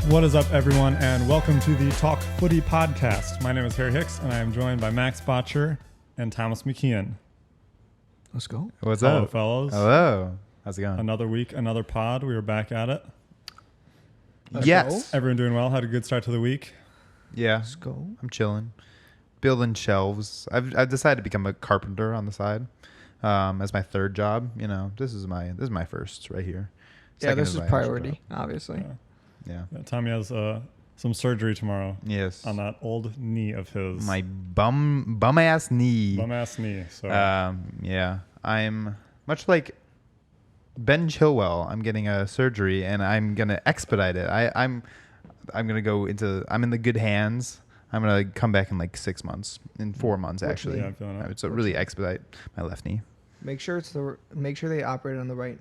What is up, everyone, and welcome to the Talk Footy podcast. My name is Harry Hicks, and I am joined by Max Botcher and Thomas McKeon. Let's go. What's Hello, up? fellows. Hello. How's it going? Another week, another pod. We are back at it. Yes. Everyone doing well? Had a good start to the week? Yeah. Let's go. I'm chilling. Building shelves. I've decided to become a carpenter on the side as my third job. You know, this is my first right here. Yeah, this is my priority, obviously. Yeah. Tommy has some surgery tomorrow. Yes. On that old knee of his. My bum ass knee. Bum ass knee. So. Yeah. I'm much like Ben Chilwell. I'm getting a surgery and I'm gonna expedite it. I'm gonna go into. I'm in the good hands. I'm gonna come back in like 6 months, in 4 months actually. Yeah, I'm feeling it. So really expedite my left knee. Make sure they operate on the right,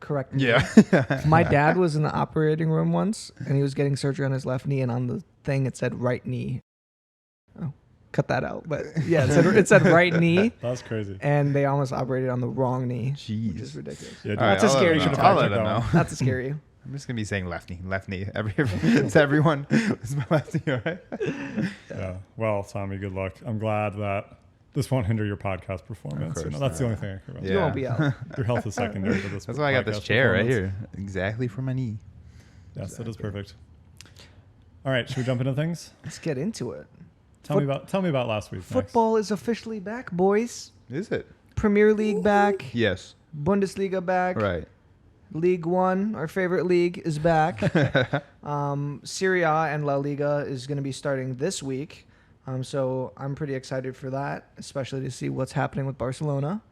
correct knee. Yeah. My dad was in the operating room once, and he was getting surgery on his left knee, and on the thing it said right knee. Oh, cut that out. But yeah, it said right knee. That's crazy. And they almost operated on the wrong knee. Jeez. Which is ridiculous. Yeah, That's a scary should should I'll let them know. Not to scare you. I'm just gonna be saying left knee. To everyone, it's my left knee, all right? Yeah. Well, Tommy, good luck. I'm glad that this won't hinder your podcast performance. Of course That's the not. only thing I care about. Yeah. You won't be out. Your health is secondary to this. That's why I got this podcast chair right performance. here, exactly for my knee. Yes, that is perfect. All right, should we jump into things? Let's get into it. Tell me about last week. Max. Football is officially back, boys. Is it? Premier League back. Yes. Bundesliga back. Right. Ligue 1, our favorite league, is back. Serie A and La Liga is going to be starting this week. So I'm pretty excited for that, especially to see what's happening with Barcelona.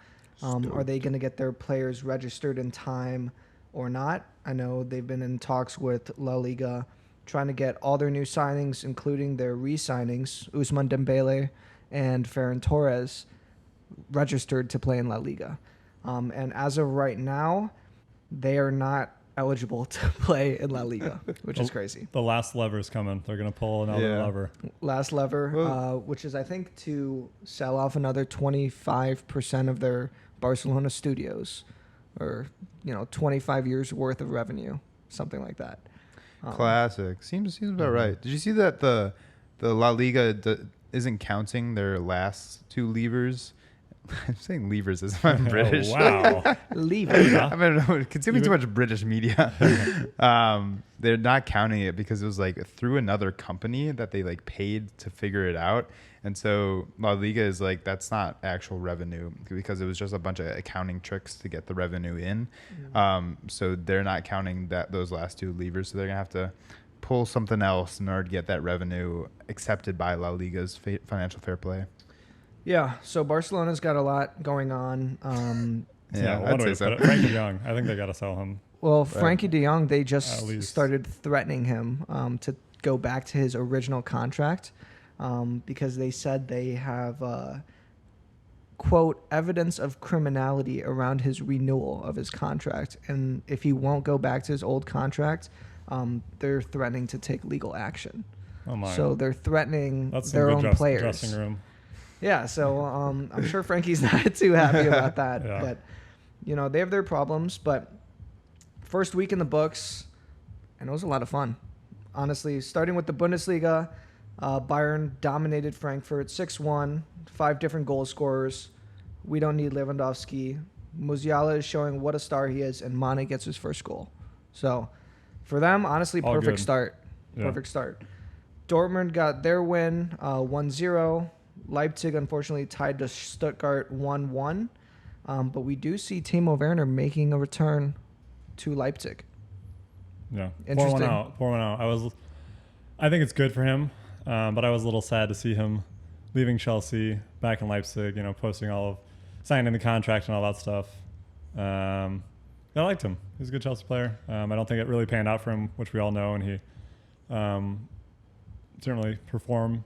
Are they going to get their players registered in time or not? I know they've been in talks with La Liga, trying to get all their new signings, including their re-signings, Ousmane Dembele and Ferran Torres, registered to play in La Liga. And as of right now, they are not eligible to play in La Liga, which is crazy. The last lever's coming. They're going to pull another lever. Last lever, which is, I think, to sell off another 25% of their Barcelona studios, or 25 years worth of revenue, something like that. Classic. Seems about right. Did you see that the La Liga isn't counting their last two levers? I'm saying levers as if I'm British. Oh, wow. Leaving. I don't know. Consuming too much British media. They're not counting it because it was like through another company that they like paid to figure it out. And so La Liga is like, that's not actual revenue because it was just a bunch of accounting tricks to get the revenue in. So they're not counting those last two levers. So they're going to have to pull something else in order to get that revenue accepted by La Liga's financial fair play. Yeah, so Barcelona's got a lot going on. I'd say so. Frankie de Jong, I think they got to sell him. Well, Frankie de Jong, they At just least. started threatening him to go back to his original contract because they said they have, quote, evidence of criminality around his renewal of his contract. And if he won't go back to his old contract, they're threatening to take legal action. Oh my! So they're threatening That's their some good own players. dressing room. Yeah, so I'm sure Frankie's not too happy about that. Yeah. But, they have their problems. But first week in the books, and it was a lot of fun. Honestly, starting with the Bundesliga, Bayern dominated Frankfurt 6-1, 5 different goal scorers. We don't need Lewandowski. Musiala is showing what a star he is, and Mane gets his first goal. So for them, honestly, All perfect good. start. Yeah. Perfect start. Dortmund got their win, 1-0. Leipzig, unfortunately, tied to Stuttgart 1-1. But we do see Timo Werner making a return to Leipzig. Yeah. Interesting. Pour one out. I think it's good for him, but I was a little sad to see him leaving Chelsea, back in Leipzig, posting signing the contract and all that stuff. I liked him. He's a good Chelsea player. I don't think it really panned out for him, which we all know, and he certainly performed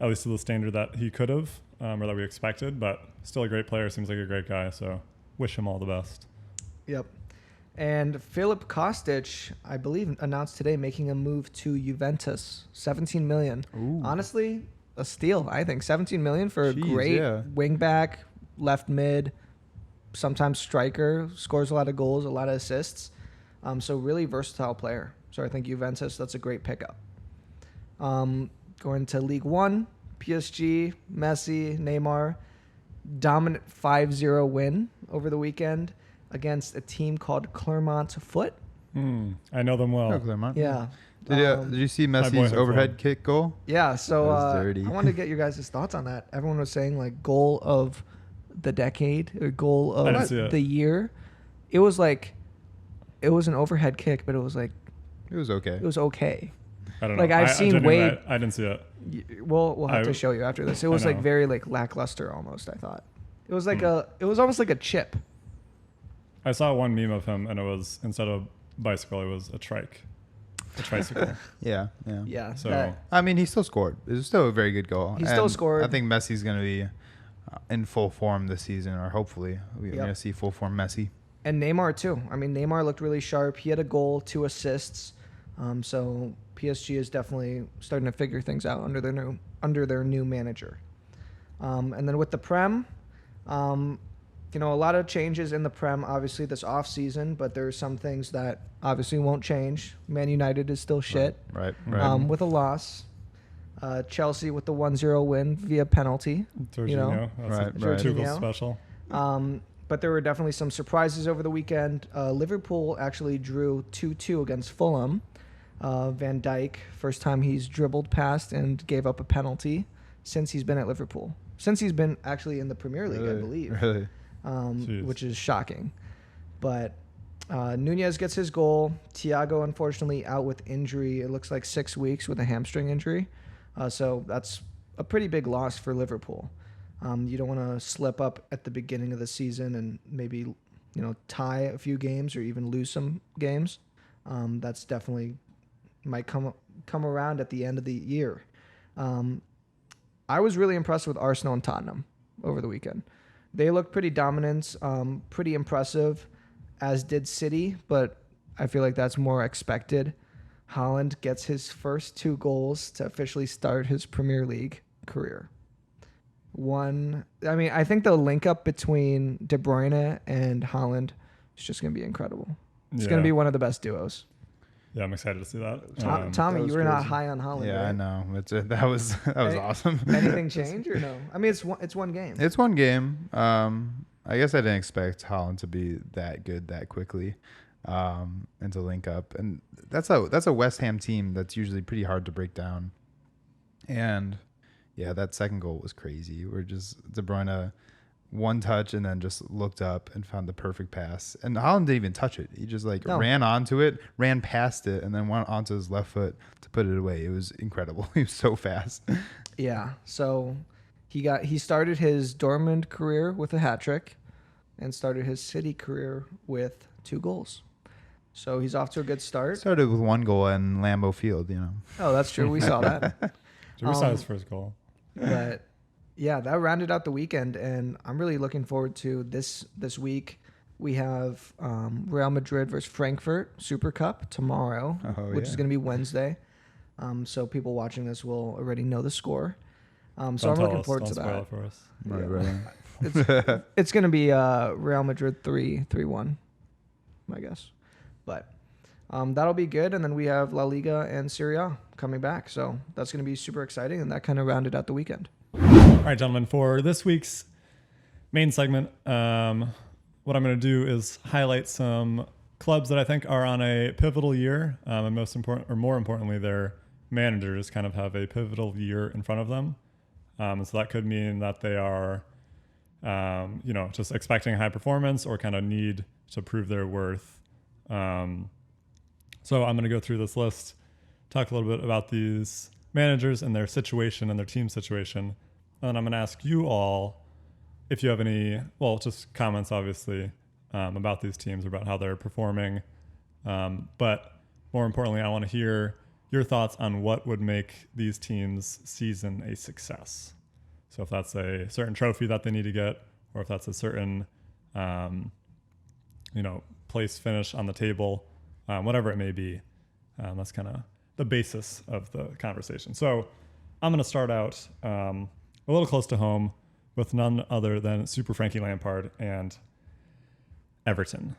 at least to the standard that he could have, or that we expected, but still a great player. Seems like a great guy, so wish him all the best. Yep. And Philip Kostich, I believe, announced today making a move to Juventus, $17 million. Ooh. Honestly, a steal, I think. $17 million for a great wing back, left mid, sometimes striker, scores a lot of goals, a lot of assists. So really versatile player. So I think Juventus, that's a great pickup. Going to Ligue 1, PSG, Messi, Neymar, dominant 5-0 win over the weekend against a team called Clermont Foot. I know them well. Oh, Clermont. Yeah. Did you see Messi's overhead kick goal? Yeah, so That was dirty. I wanted to get your guys' thoughts on that. Everyone was saying like goal of the decade or goal I didn't of see it. the year. It was an overhead kick, but it was okay. it was okay. I don't know. Like, I've seen genuinely, I didn't see it. We'll have to show you after this. It was like very like lackluster almost. I thought it was like it was almost like a chip. I saw one meme of him, and it was, instead of bicycle, it was a tricycle. Yeah. Yeah. So I mean, he still scored. It was still a very good goal. He still scored. I think Messi's going to be in full form this season, or hopefully we're going to see full form Messi. And Neymar too. I mean, Neymar looked really sharp. He had a goal, 2 assists. So PSG is definitely starting to figure things out under their new manager. And then with the Prem, a lot of changes in the Prem, obviously, this offseason, but there are some things that obviously won't change. Man United is still shit. Right. With a loss. Chelsea with the 1-0 win via penalty. Jorginho. That's Right. Tuchel special. But there were definitely some surprises over the weekend. Liverpool actually drew 2-2 against Fulham. Van Dijk, first time he's dribbled past and gave up a penalty since he's been at Liverpool. Since he's been actually in the Premier League, I believe. Really? Which is shocking. But Nunez gets his goal. Thiago, unfortunately, out with injury. It looks like 6 weeks with a hamstring injury. So that's a pretty big loss for Liverpool. You don't want to slip up at the beginning of the season and maybe, tie a few games or even lose some games. That's definitely might come around at the end of the year. I was really impressed with Arsenal and Tottenham over the weekend. They looked pretty dominant, pretty impressive, as did City, but I feel like that's more expected. Haaland gets his first 2 goals to officially start his Premier League career. I think the link up between De Bruyne and Haaland is just going to be incredible. It's going to be one of the best duos. Yeah, I'm excited to see that. Tommy, that you were was not crazy. high on Haaland. Yeah, right? I know. That was awesome. Anything change or no? I mean, it's one game. It's one game. I guess I didn't expect Haaland to be that good that quickly, and to link up. And that's a West Ham team that's usually pretty hard to break down. And yeah, that second goal was crazy. We're just De Bruyne, one touch and then just looked up and found the perfect pass. And Haaland didn't even touch it. He just ran onto it, ran past it, and then went onto his left foot to put it away. It was incredible. He was so fast. Yeah. So he started his Dortmund career with a hat trick and started his City career with 2 goals. So he's off to a good start. Started with 1 goal in Lambeau Field, Oh, that's true. We saw that. We saw his first goal. But yeah, that rounded out the weekend, and I'm really looking forward to this week. We have Real Madrid versus Frankfurt Super Cup tomorrow, which is going to be Wednesday. So people watching this will already know the score. So I'm looking forward to that. Don't spoil it for us. Right. It's going to be Real Madrid 3-1, I guess. But that'll be good. And then we have La Liga and Serie A coming back. So that's going to be super exciting. And that kind of rounded out the weekend. All right, gentlemen, for this week's main segment, what I'm going to do is highlight some clubs that I think are on a pivotal year, and more importantly, their managers kind of have a pivotal year in front of them. So that could mean that they are, just expecting high performance or kind of need to prove their worth. So I'm going to go through this list, talk a little bit about these managers and their situation and their team situation. And then I'm going to ask you all if you have any, just comments, obviously, about these teams, about how they're performing. But more importantly, I want to hear your thoughts on what would make these teams' season a success. So if that's a certain trophy that they need to get, or if that's a certain, place finish on the table, whatever it may be, that's kind of the basis of the conversation. So I'm going to start out a little close to home with none other than Super Frankie Lampard. And Everton.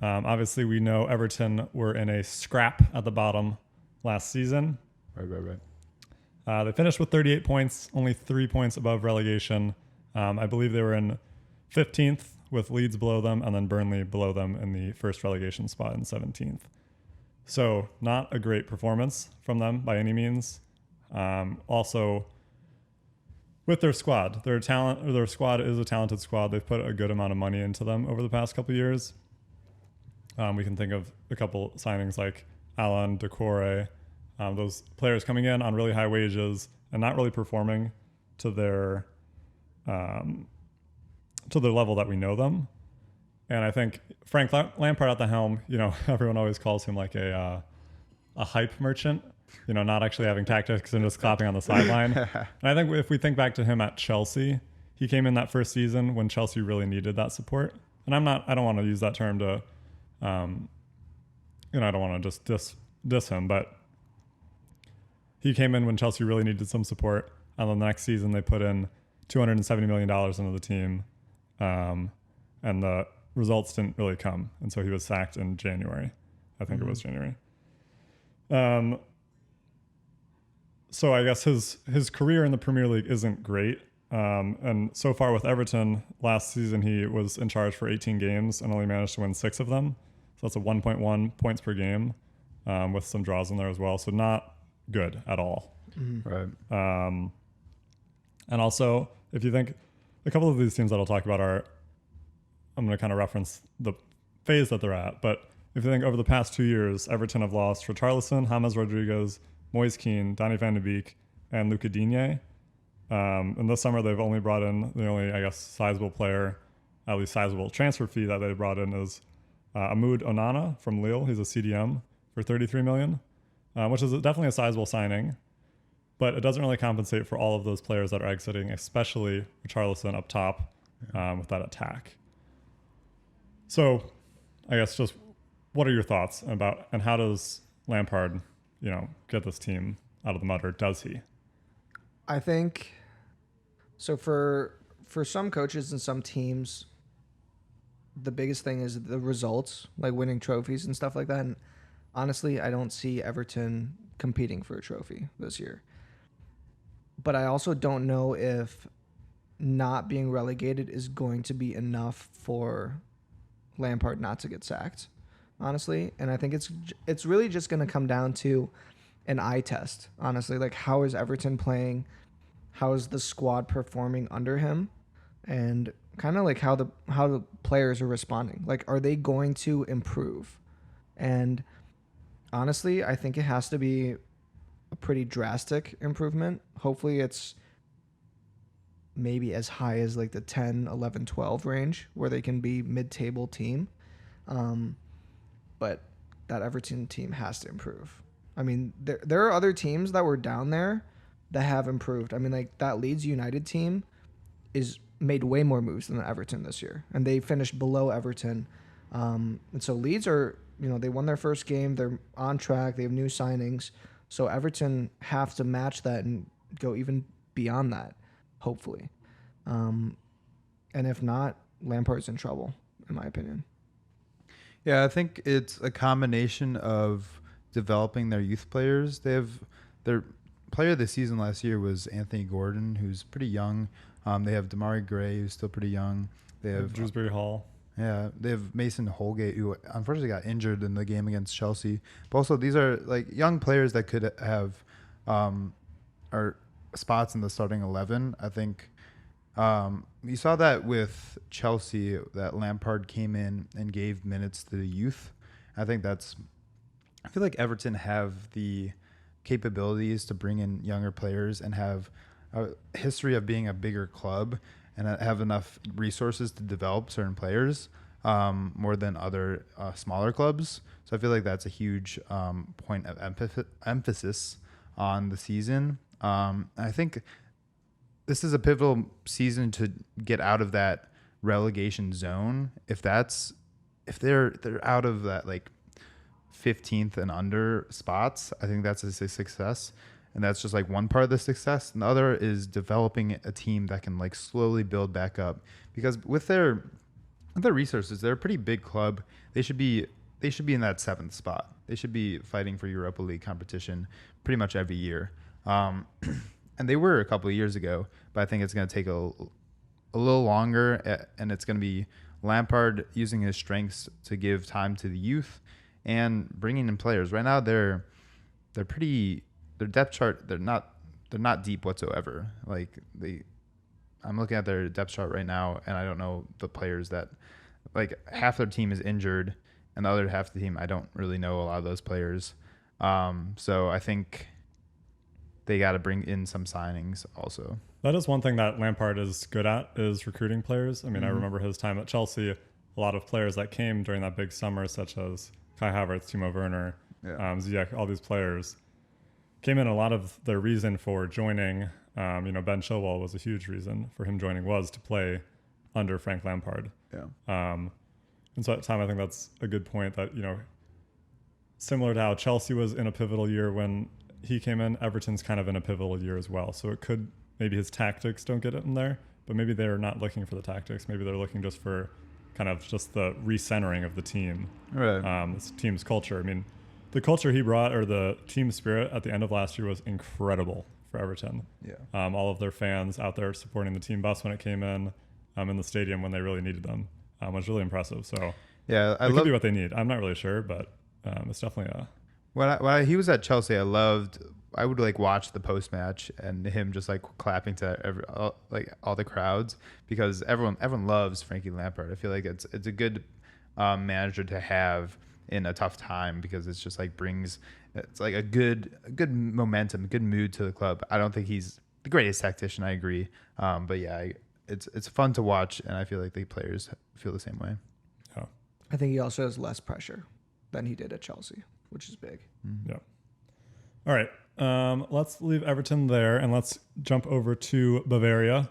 Obviously, we know Everton were in a scrap at the bottom last season. Right. They finished with 38 points, only 3 points above relegation. I believe they were in 15th with Leeds below them, and then Burnley below them in the first relegation spot in 17th. So not a great performance from them by any means. Also, with their squad, their squad is a talented squad. They've put a good amount of money into them over the past couple of years. We can think of a couple signings like Alan Decore, those players coming in on really high wages and not really performing to their level that we know them. And I think Frank Lampard at the helm, everyone always calls him like a hype merchant, not actually having tactics and just clapping on the sideline. And I think if we think back to him at Chelsea, he came in that first season when Chelsea really needed that support. And I don't want to use that term to, I don't want to just diss him, but he came in when Chelsea really needed some support. And then the next season they put in $270 million into the team. And the results didn't really come. And so he was sacked in January. I think it was January. So I guess his career in the Premier League isn't great. And so far with Everton, last season he was in charge for 18 games and only managed to win 6 of them. So that's a 1.1 points per game with some draws in there as well. So not good at all. Right. And also, if you think, a couple of these teams that I'll talk about I'm going to kind of reference the phase that they're at. But if you think over the past 2 years, Everton have lost Richarlison, James Rodriguez, Moise Kean, Donny van de Beek, and Luca Digne. And this summer, they've only brought in the only, I guess, sizable player, at least sizable transfer fee that they brought in is Ahmoud Onana from Lille. He's a CDM for $33 million, which is definitely a sizable signing. But it doesn't really compensate for all of those players that are exiting, especially Richarlison up top with that attack. So I guess just what are your thoughts about, and how does Lampard, get this team out of the mud, or does he? I think so. For some coaches and some teams, the biggest thing is the results, like winning trophies and stuff like that. And honestly, I don't see Everton competing for a trophy this year. But I also don't know if not being relegated is going to be enough for Lampard not to get sacked, honestly. And I think it's really just going to come down to an eye test, honestly. Like, how is Everton playing? How is the squad performing under him? And kind of like how the players are responding. Like, are they going to improve? And honestly, I think it has to be a pretty drastic improvement. Hopefully it's maybe as high as like the 10, 11, 12 range where they can be mid-table team. But that Everton team has to improve. I mean, there are other teams that were down there that have improved. I mean, like that Leeds United team is made way more moves than Everton this year, and they finished below Everton. And so Leeds are, they won their first game. They're on track. They have new signings. So Everton have to match that and go even beyond that, hopefully. And if not, Lampard's in trouble, in my opinion. Yeah, I think it's a combination of developing their youth players. They have their player of the season last year was Anthony Gordon, who's pretty young. They have Damari Gray, who's still pretty young. They have Dewsbury Hall. Yeah, they have Mason Holgate, who unfortunately got injured in the game against Chelsea. But also, these are like young players that could have are spots in the starting 11. I think you saw that with Chelsea, that Lampard came in and gave minutes to the youth. I feel like Everton have the capabilities to bring in younger players and have a history of being a bigger club and have enough resources to develop certain players more than other smaller clubs. So I feel like that's a huge point of emphasis on the season. I think this is a pivotal season to get out of that relegation zone. If they're out of that like 15th and under spots, I think that's a success. And that's just like one part of the success. And the other is developing a team that can like slowly build back up. Because with their their resources, they're a pretty big club. They should be in that 7th spot. They should be fighting for Europa League competition pretty much every year. And they were a couple of years ago, but I think it's going to take a little longer, and it's going to be Lampard using his strengths to give time to the youth and bringing in players. Right now, their depth chart, they're not deep whatsoever. I'm looking at their depth chart right now, and I don't know the players that, half their team is injured, and the other half of the team, I don't really know a lot of those players. So I think they got to bring in some signings also. That is one thing that Lampard is good at, is recruiting players. I mean, I remember his time at Chelsea, a lot of players that came during that big summer, such as Kai Havertz, Timo Werner, Ziyech, all these players came in. A lot of their reason for joining, Ben Chilwell was a huge reason for him joining, was to play under Frank Lampard. Yeah. And so at the time, I think that's a good point that, similar to how Chelsea was in a pivotal year when he came in, Everton's kind of in a pivotal year as well. So it could, maybe his tactics don't get him there, but maybe they're not looking for the tactics. Maybe they're looking just for kind of just the recentering of the team, right? This team's culture. I mean, the culture he brought, or the team spirit at the end of last year, was incredible for Everton. Yeah. All of their fans out there supporting the team bus when it came in the stadium when they really needed them, was really impressive. So yeah, it could be what they need. I'm not really sure, but it's definitely a. When he was at Chelsea, I would watch the post match and him just clapping to all the crowds, because everyone loves Frankie Lampard. I feel like it's a good manager to have in a tough time, because it's just brings a good momentum, good mood to the club. I don't think he's the greatest tactician, I agree, but yeah, it's fun to watch, and I feel like the players feel the same way. Yeah. I think he also has less pressure than he did at Chelsea, which is big. Mm-hmm. Yeah. All right. Let's leave Everton there, and let's jump over to Bavaria.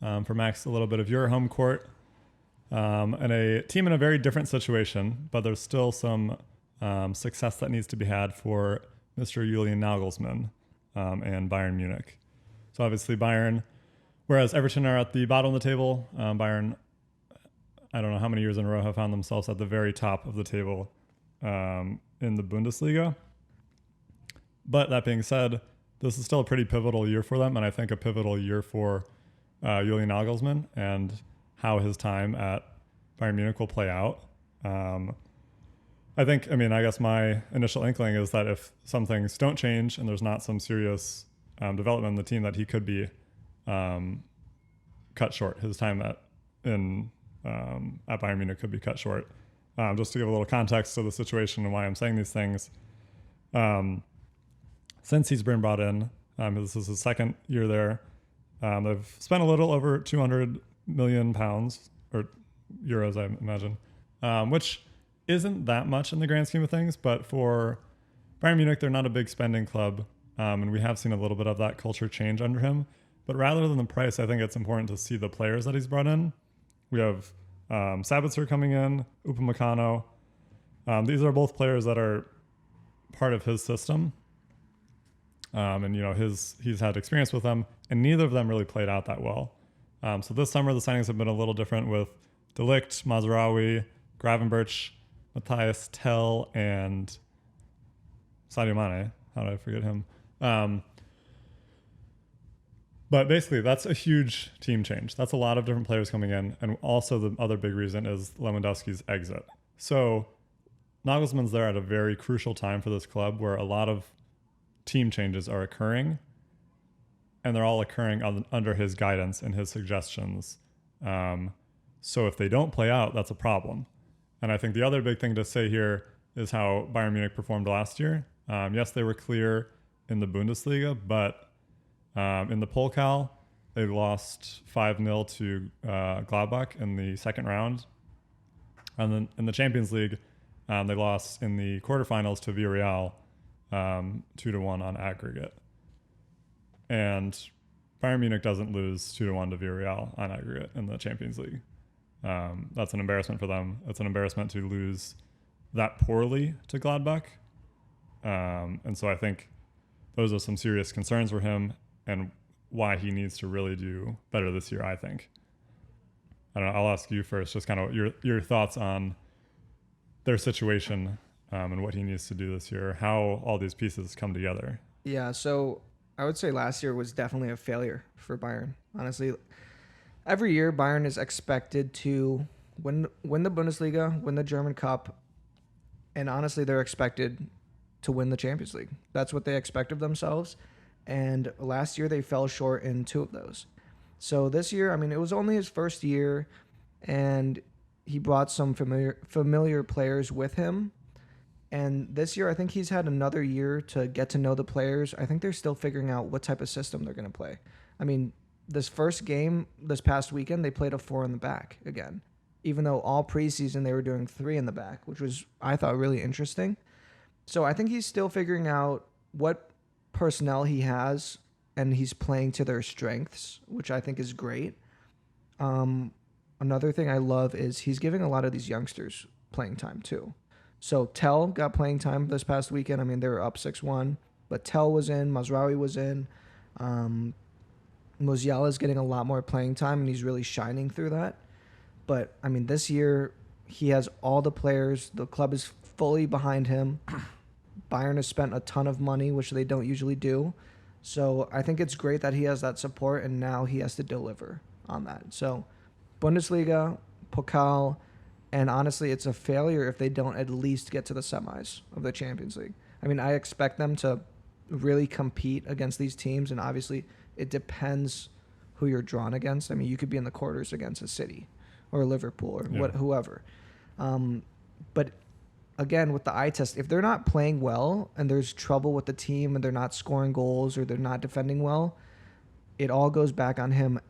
For Max, a little bit of your home court. And a team in a very different situation, but there's still some success that needs to be had for Mr. Julian Nagglesman and Bayern Munich. So obviously Bayern, whereas Everton are at the bottom of the table, Bayern, I don't know how many years in a row, have found themselves at the very top of the table in the Bundesliga. But that being said, this is still a pretty pivotal year for them, and I think a pivotal year for Julian Nagglesman and how his time at Bayern Munich will play out. I guess my initial inkling is that if some things don't change and there's not some serious development in the team, that he could be cut short. His time at Bayern Munich could be cut short. Just to give a little context to the situation and why I'm saying these things. Since he's been brought in, this is his second year there, they've spent a little over 200 million pounds, or euros, I imagine, which isn't that much in the grand scheme of things, but for Bayern Munich, they're not a big spending club, and we have seen a little bit of that culture change under him. But rather than the price, I think it's important to see the players that he's brought in. We have Sabitzer coming in, Upamecano. These are both players that are part of his system. And he's had experience with them, and neither of them really played out that well. So this summer, the signings have been a little different with De Ligt, Mazraoui, Gravenberch, Matthias Tell, and Sadio Mane. How did I forget him? But basically, that's a huge team change. That's a lot of different players coming in. And also the other big reason is Lewandowski's exit. So Nagelsmann's there at a very crucial time for this club, where a lot of team changes are occurring, and they're all occurring under his guidance and his suggestions. So if they don't play out, that's a problem. And I think the other big thing to say here is how Bayern Munich performed last year. Yes, they were clear in the Bundesliga, but in the Pokal, they lost 5-0 to Gladbach in the second round. And then in the Champions League, they lost in the quarterfinals to Villarreal 2-1 on aggregate. And Bayern Munich doesn't lose 2-1 to Villarreal on aggregate in the Champions League. That's an embarrassment for them. It's an embarrassment to lose that poorly to Gladbach. And so I think those are some serious concerns for him, and why he needs to really do better this year, I think. I don't know. I'll ask you first, just kind of your thoughts on their situation and what he needs to do this year, how all these pieces come together. Yeah, so I would say last year was definitely a failure for Bayern. Honestly, every year Bayern is expected to win the Bundesliga, win the German Cup, and honestly, they're expected to win the Champions League. That's what they expect of themselves. And last year they fell short in 2 of those. So this year, I mean, it was only his first year, and he brought some familiar players with him. And this year, I think he's had another year to get to know the players. I think they're still figuring out what type of system they're going to play. I mean, this first game, this past weekend, they played a 4 in the back again, even though all preseason they were doing 3 in the back, which was, I thought, really interesting. So I think he's still figuring out what personnel he has, and he's playing to their strengths, which I think is great. Another thing I love is he's giving a lot of these youngsters playing time too. So Tell got playing time this past weekend. I mean, they were up 6-1, but Tell was in, Mazraoui was in. Musiala is getting a lot more playing time, and he's really shining through that. But, I mean, this year he has all the players. The club is fully behind him. Bayern has spent a ton of money, which they don't usually do. So I think it's great that he has that support, and now he has to deliver on that. So Bundesliga, Pokal, and honestly, it's a failure if they don't at least get to the semis of the Champions League. I mean, I expect them to really compete against these teams, and obviously it depends who you're drawn against. I mean, you could be in the quarters against a City or Liverpool or whoever. But again, with the eye test, if they're not playing well and there's trouble with the team and they're not scoring goals or they're not defending well, it all goes back on him.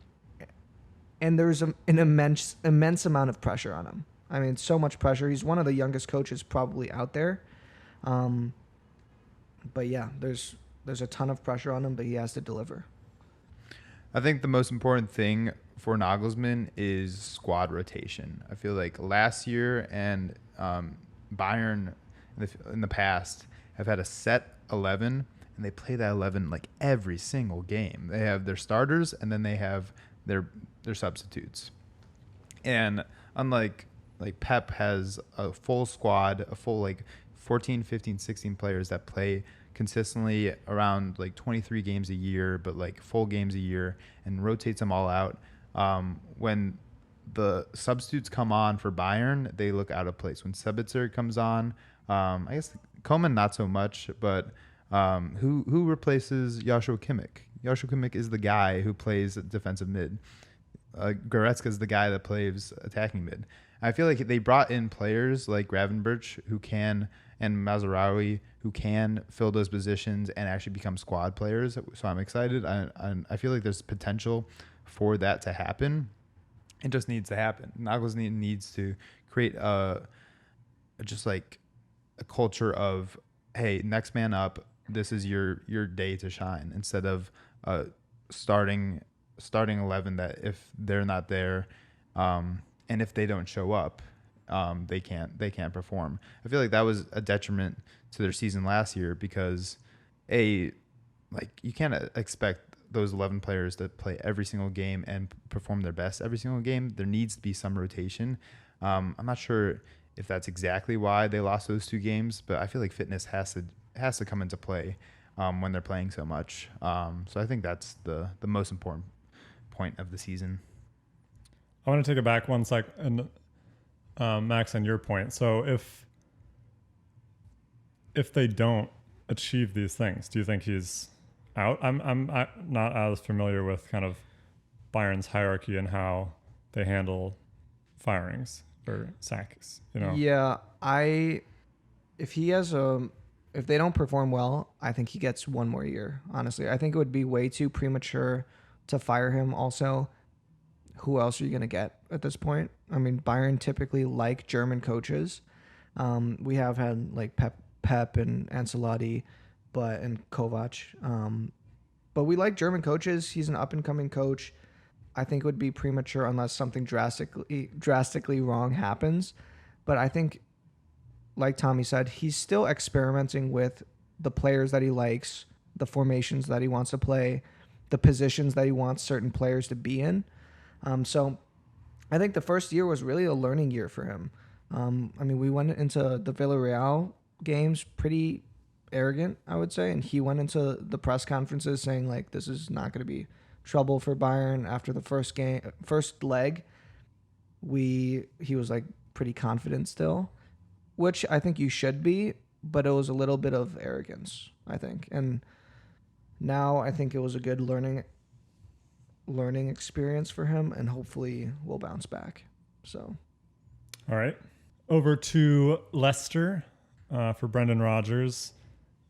And there's an immense amount of pressure on him. I mean, so much pressure. He's one of the youngest coaches probably out there. But yeah, there's a ton of pressure on him, but he has to deliver. I think the most important thing for Nogglesman is squad rotation. I feel like last year and Bayern in the past have had a set 11, and they play that 11 like every single game. They have their starters, and then they have their substitutes. And unlike Pep has a full squad, a full 14, 15, 16 players that play consistently around 23 games a year, but full games a year, and rotates them all out. When the substitutes come on for Bayern, they look out of place. When Sabitzer comes on, I guess Koeman not so much, but who replaces Joshua Kimmich? Joshua Kimmich is the guy who plays defensive mid. Goretzka is the guy that plays attacking mid. I feel like they brought in players like Gravenberch and Mazraoui who can fill those positions and actually become squad players. So I'm excited. I feel like there's potential for that to happen. It just needs to happen. Nagglesman needs to create a culture of, hey, next man up. This is your day to shine, instead of starting 11 that if they're not there, and if they don't show up, they can't perform. I feel like that was a detriment to their season last year because you can't expect those 11 players to play every single game and perform their best every single game. There needs to be some rotation. I'm not sure if that's exactly why they lost those 2 games, but I feel like fitness has to come into play when they're playing so much. So I think that's the most important point of the season. I want to take it back one sec, and Max, on your point. So if they don't achieve these things, do you think he's out? I'm not as familiar with kind of Bayern's hierarchy and how they handle firings or sacks. Yeah, if they don't perform well, I think he gets 1 more year. Honestly, I think it would be way too premature to fire him. Also, who else are you going to get at this point? I mean, Bayern typically like German coaches. We have had Pep and Ancelotti, and Kovac. But we like German coaches. He's an up-and-coming coach. I think it would be premature unless something drastically wrong happens. But I think, like Tommy said, he's still experimenting with the players that he likes, the formations that he wants to play, the positions that he wants certain players to be in. So I think the first year was really a learning year for him. I mean, we went into the Villarreal games pretty arrogant, I would say, and he went into the press conferences saying like this is not going to be trouble for Bayern. After the first leg, he was like pretty confident still, which I think you should be, but it was a little bit of arrogance, I think. And now I think it was a good learning experience for him, and hopefully we'll bounce back. So, all right, over to Leicester for Brendan Rodgers.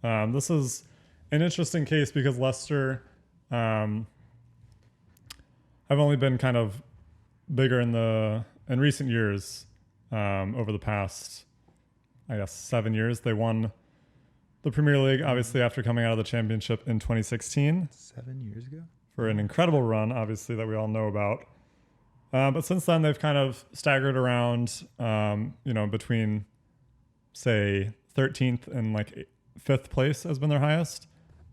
This is an interesting case because Leicester have only been kind of bigger in recent years. Over the past, I guess, 7 years, they won the Premier League, obviously after coming out of the Championship in 2016. 7 years ago? For an incredible run, obviously, that we all know about. But since then, they've kind of staggered around, between, say, 13th and like 5th place has been their highest.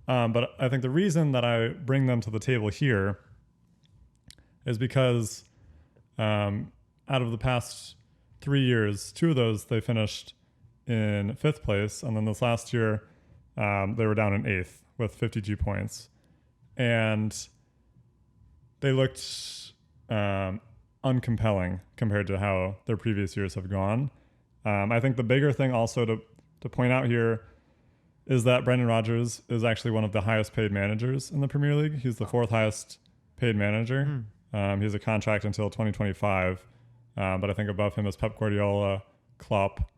But I think the reason that I bring them to the table here is because out of the past 3 years, 2 of those they finished in 5th place, and then this last year they were down in 8th with 52 points, and they looked uncompelling compared to how their previous years have gone. I think the bigger thing also to point out here is that Brendan Rodgers is actually one of the highest paid managers in the Premier League. He's the 4th highest paid manager. He has a contract until 2025. But I think above him is Pep Guardiola, Klopp,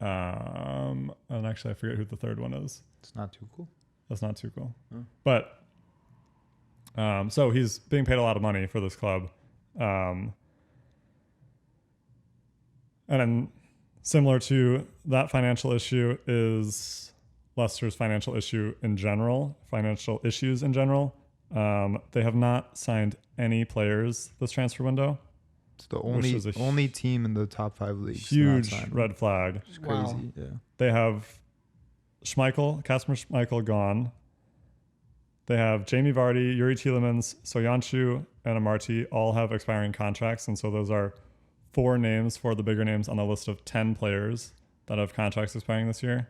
and actually I forget who the third one is. It's not too cool. That's not too cool. Oh. But so he's being paid a lot of money for this club. And then similar to that financial issue is Leicester's financial issues in general. They have not signed any players this transfer window. It's the only team in the top 5 leagues. Huge red flag. It's crazy. Wow. Yeah. They have Kasper Schmeichel gone. They have Jamie Vardy, Yuri Tielemans, Soyuncu, and Amartey all have expiring contracts, and so those are 4 the bigger names on the list of 10 players that have contracts expiring this year.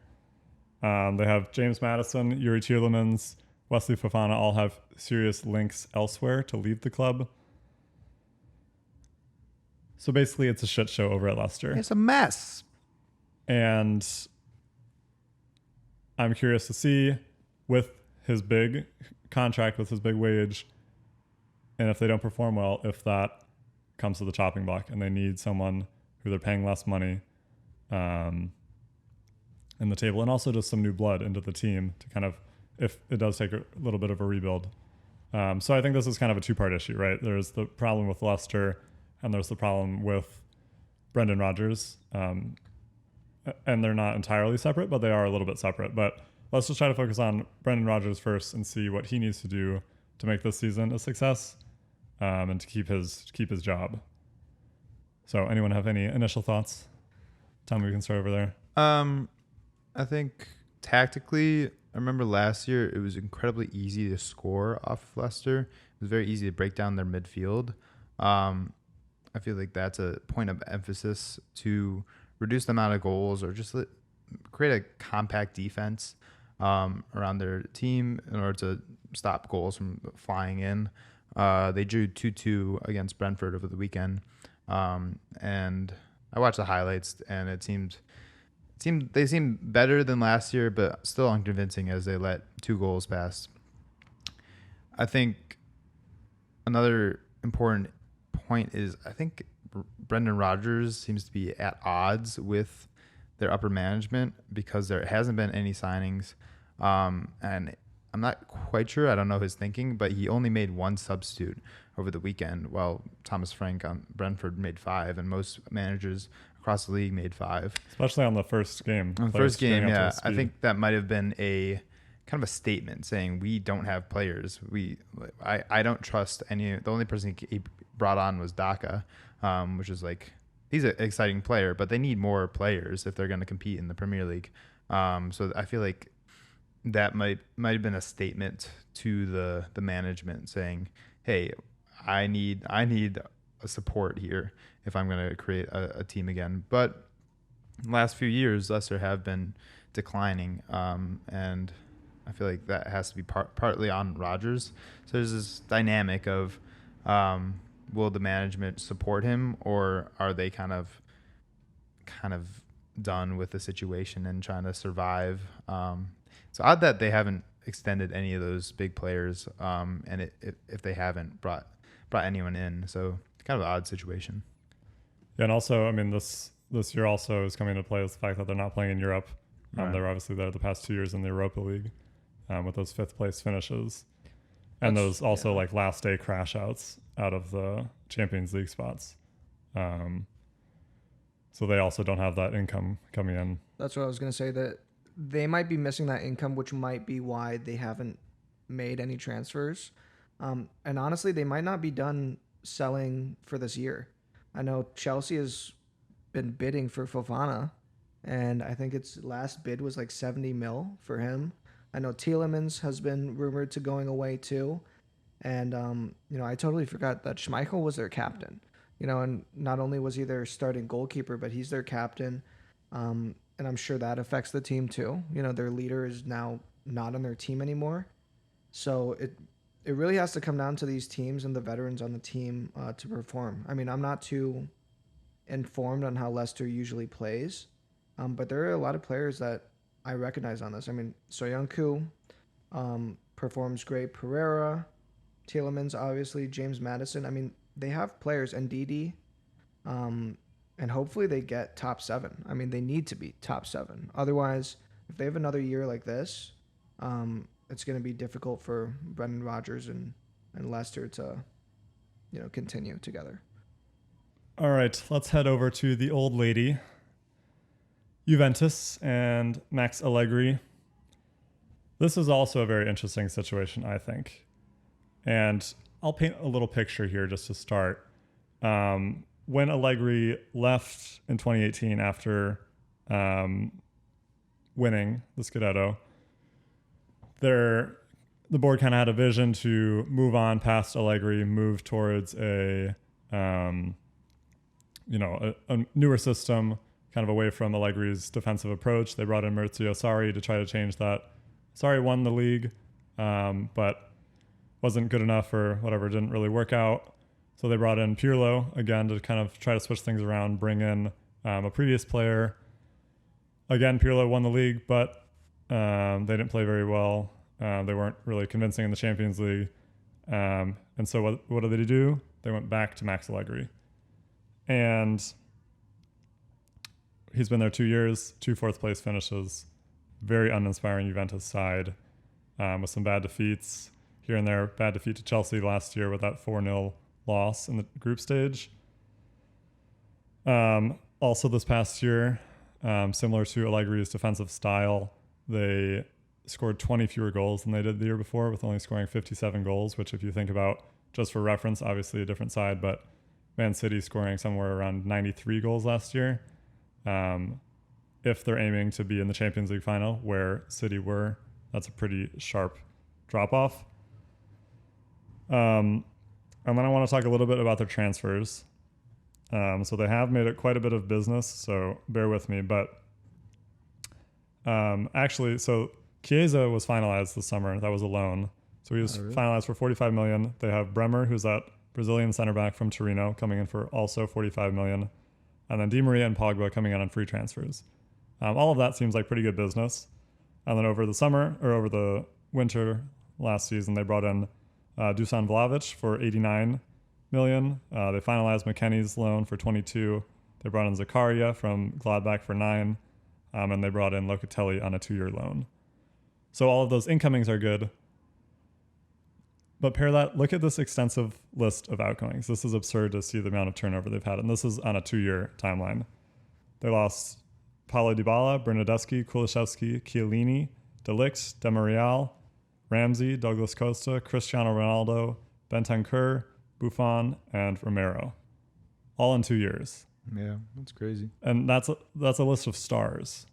They have James Maddison, Yuri Tielemans, Wesley Fofana all have serious links elsewhere to leave the club. So basically, it's a shit show over at Leicester. It's a mess. And I'm curious to see, with his big contract, with his big wage, and if they don't perform well, if that comes to the chopping block and they need someone who they're paying less money in the table, and also just some new blood into the team to kind of, if it does take a little bit of a rebuild. So I think this is kind of a 2-part issue, right? There's the problem with Leicester, and there's the problem with Brendan Rodgers. And they're not entirely separate, but they are a little bit separate. But let's just try to focus on Brendan Rodgers first and see what he needs to do to make this season a success, and to keep his job. So anyone have any initial thoughts? Tom, we can start over there. I think tactically, I remember last year it was incredibly easy to score off Leicester. It was very easy to break down their midfield. I feel like that's a point of emphasis to reduce the amount of goals, or just create a compact defense around their team in order to stop goals from flying in. They drew 2-2 against Brentford over the weekend, and I watched the highlights, and they seemed better than last year, but still unconvincing as they let 2 goals pass. I think another important point is I think Brendan Rodgers seems to be at odds with their upper management because there hasn't been any signings, and I'm not quite sure. I don't know his thinking, but he only made 1 substitute over the weekend, while Thomas Frank on Brentford made 5, and most managers across the league made 5. Especially on the first game. On the first game, yeah. I think that might have been a kind of a statement saying we don't have players. I don't trust any. The only person he brought on was Daka, which is like, he's an exciting player, but they need more players if they're going to compete in the Premier League. So I feel like that might have been a statement to the management saying, hey, I need a support here if I'm going to create a team again. But last few years, Leicester have been declining, and I feel like that has to be partly on Rodgers. So there's this dynamic of will the management support him, or are they kind of done with the situation and trying to survive? It's odd that they haven't extended any of those big players, and if they haven't brought anyone in. So kind of an odd situation. Yeah, and also, I mean, this year also is coming into play with the fact that they're not playing in Europe. Right. They're obviously there the past 2 years in the Europa League with those 5th place finishes. And those also like last day crash outs out of the Champions League spots. So they also don't have that income coming in. That's what I was going to say, that they might be missing that income, which might be why they haven't made any transfers. And honestly, they might not be done selling for this year. I know Chelsea has been bidding for Fofana, and I think its last bid was like 70 mil for him. I know Tielemans has been rumored to going away too. And, I totally forgot that Schmeichel was their captain, and not only was he their starting goalkeeper, but he's their captain. And I'm sure that affects the team too. Their leader is now not on their team anymore. So it really has to come down to these teams and the veterans on the team to perform. I mean, I'm not too informed on how Leicester usually plays, but there are a lot of players that I recognize on this. I mean, Soyuncu performs great. Pereira, Tielemans, obviously, James Maddison. I mean, they have players, and Ndidi, and hopefully they get top 7. I mean, they need to be top 7. Otherwise, if they have another year like this, it's going to be difficult for Brendan Rodgers and Leicester to, continue together. All right, let's head over to the old lady, Juventus and Max Allegri. This is also a very interesting situation, I think. And I'll paint a little picture here just to start. When Allegri left in 2018 after winning the Scudetto, the board kind of had a vision to move on past Allegri, move towards a newer system, kind of away from Allegri's defensive approach. They brought in Maurizio Sarri to try to change that. Sarri won the league, but wasn't good enough or whatever, didn't really work out. So they brought in Pirlo again to kind of try to switch things around, bring in a previous player. Again, Pirlo won the league, but they didn't play very well. They weren't really convincing in the Champions League. And so what did they do? They went back to Max Allegri. And he's been there 2 years, 2 4th place finishes. Very uninspiring Juventus side with some bad defeats here and there. Bad defeat to Chelsea last year with that 4-0 loss in the group stage. Also this past year, similar to Allegri's defensive style, they scored 20 fewer goals than they did the year before, with only scoring 57 goals, which if you think about, just for reference, obviously a different side, but Man City scoring somewhere around 93 goals last year. If they're aiming to be in the Champions League final, where City were, that's a pretty sharp drop-off. And then I want to talk a little bit about their transfers. So they have made it quite a bit of business, so bear with me. But actually, so Chiesa was finalized this summer. That was a loan. So he was finalized for 45 million. They have Bremer, who's that Brazilian center back from Torino, coming in for also 45 million. And then Di Maria and Pogba coming in on free transfers. All of that seems like pretty good business. And then over the winter last season, they brought in Dusan Vlahovic for 89 million. They finalized McKennie's loan for 22. They brought in Zakaria from Gladbach for 9. And they brought in Locatelli on a 2-year loan. So all of those incomings are good. But look at this extensive list of outgoings. This is absurd to see the amount of turnover they've had. And this is on a 2-year timeline. They lost Paulo Dybala, Bernardeschi, Kulusevski, Chiellini, De Ligt, Demarial, Ramsey, Douglas Costa, Cristiano Ronaldo, Bentancur, Buffon, and Romero. All in 2 years. Yeah, that's crazy. And that's a list of stars.